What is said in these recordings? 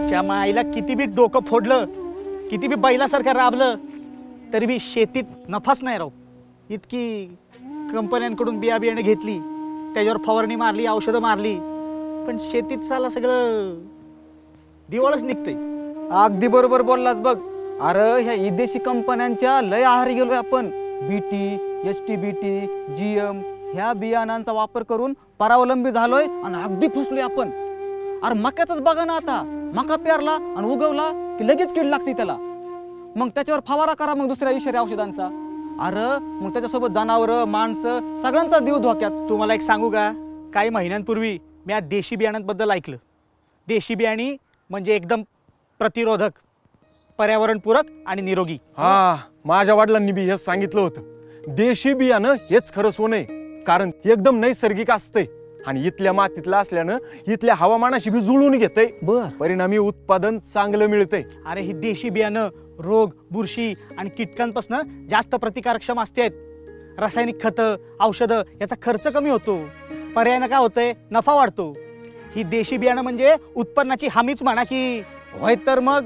त्या माईला किती बी डोकं फोडलं, किती बी बैलासारखं राबलं, तरी बी शेतीत नफाच नाही राव. इतकी कंपन्यांकडून बिया बियाणे घेतली, त्याच्यावर फवारणी मारली, औषधं मारली, पण शेतीत साला सगळं दिवाळच निघतंय. अगदी बरोबर बोललास बघ. अरे ह्या विदेशी कंपन्यांच्या लय आहारी गेलोय आपण. बीटी, HTBT, GM ह्या बियाणांचा वापर करून परावलंबी झालोय आणि अगदी फसलोय आपण. अरे मक्याच बघा ना, आता मका पेरला आणि उगवला की लगेच कीड लागते त्याला. मग त्याच्यावर फवारा करा मग दुसऱ्या इशारे औषधांचा. अरे मग त्याच्यासोबत जनावरं, माणसं सगळ्यांचा जीव धोक्यात. तुम्हाला एक सांगू का, काही महिन्यांपूर्वी मी आज देशी बियाण्यांबद्दल ऐकलं. देशी बियाणी म्हणजे एकदम प्रतिरोधक, पर्यावरणपूरक आणि निरोगी. हा, माझ्या वडिलांनी बी हेच सांगितलं होतं. देशी बियाणं हेच खरं सोनं आहे, कारण एकदम नैसर्गिक असते आणि इथल्या मातीतलं असल्यानं इथल्या हवामानाशी बी जुळून घेतंय. परिणामी उत्पादन चांगलं मिळतंय. अरे ही देशी बियाणं रोग, बुरशी आणि कीटकांपासून जास्त प्रतिकारक्षम असतात. रासायनिक खतं, औषधं याचा खर्च कमी होतो. पर्यायानं काय होतंय, नफा वाढतो. ही देशी बियाणं म्हणजे उत्पन्नाची हमीच म्हणा की. होय तर मग.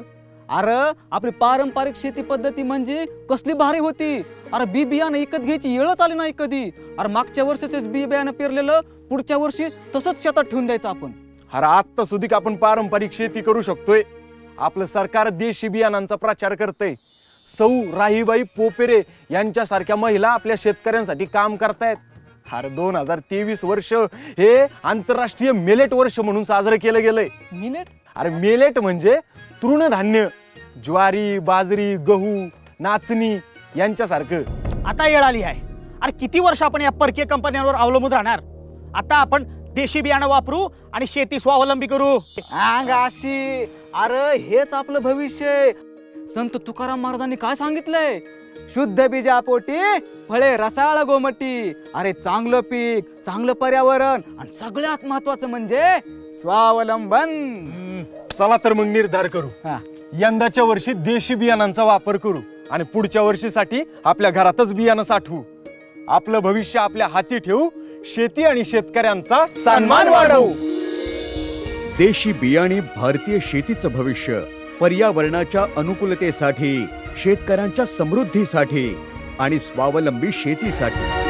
अरे आपली पारंपरिक शेती पद्धती म्हणजे कसली भारी होती. अरे बी बियाणं विकत घ्यायची वेळच आली नाही कधी. अरे मागच्या वर्षीच बी बियाणं पेरलेलं पुढच्या वर्षी तसंच शेतात ठेवून द्यायचं आपण. अरे आत्ता सुधीक आपण पारंपरिक शेती करू शकतोय. आपलं सरकार देशी बियाणांचा प्रचार करतंय. सौ राहीबाई पोपेरे यांच्यासारख्या महिला आपल्या शेतकऱ्यांसाठी काम करतायत. अरे 2023 वर्ष हे आंतरराष्ट्रीय मिलेट वर्ष म्हणून साजरं केलं गेलंय. मिलेट? अरे मिलेट म्हणजे तृणधान्य. ज्वारी, बाजरी, गहू, नाचणी यांच्यासारखं. आता वेळ आली आहे. अरे किती वर्ष आपण या परकीय कंपन्यांवर अवलंबून राहणार. आता आपण देशी बियाणं वापरू आणि शेती स्वावलंबी करू. अंगाशी. अरे हेच आपलं भविष्य. संत तुकाराम महाराजांनी काय सांगितलंय, शुद्ध बीजापोटी फळे रसाळ गोमटी. अरे चांगलं पीक, चांगलं पर्यावरण आणि सगळ्यात महत्वाचं म्हणजे स्वावलंबन. चला तर मग निर्धार करू. यंदाच्या वर्षी देशी बियाणांचा वापर करू आणि पुढच्या वर्षीसाठी आपल्या घरातच बियाणं साठवू. आपलं भविष्य आपल्या हाती ठेवू. शेती आणि शेतकऱ्यांचा सन्मान वाढवू. देशी बियाणे भारतीय शेतीचं भविष्य. पर्यावरणाच्या अनुकूलतेसाठी, शेतकऱ्यांच्या समृद्धीसाठी आणि स्वावलंबी शेतीसाठी.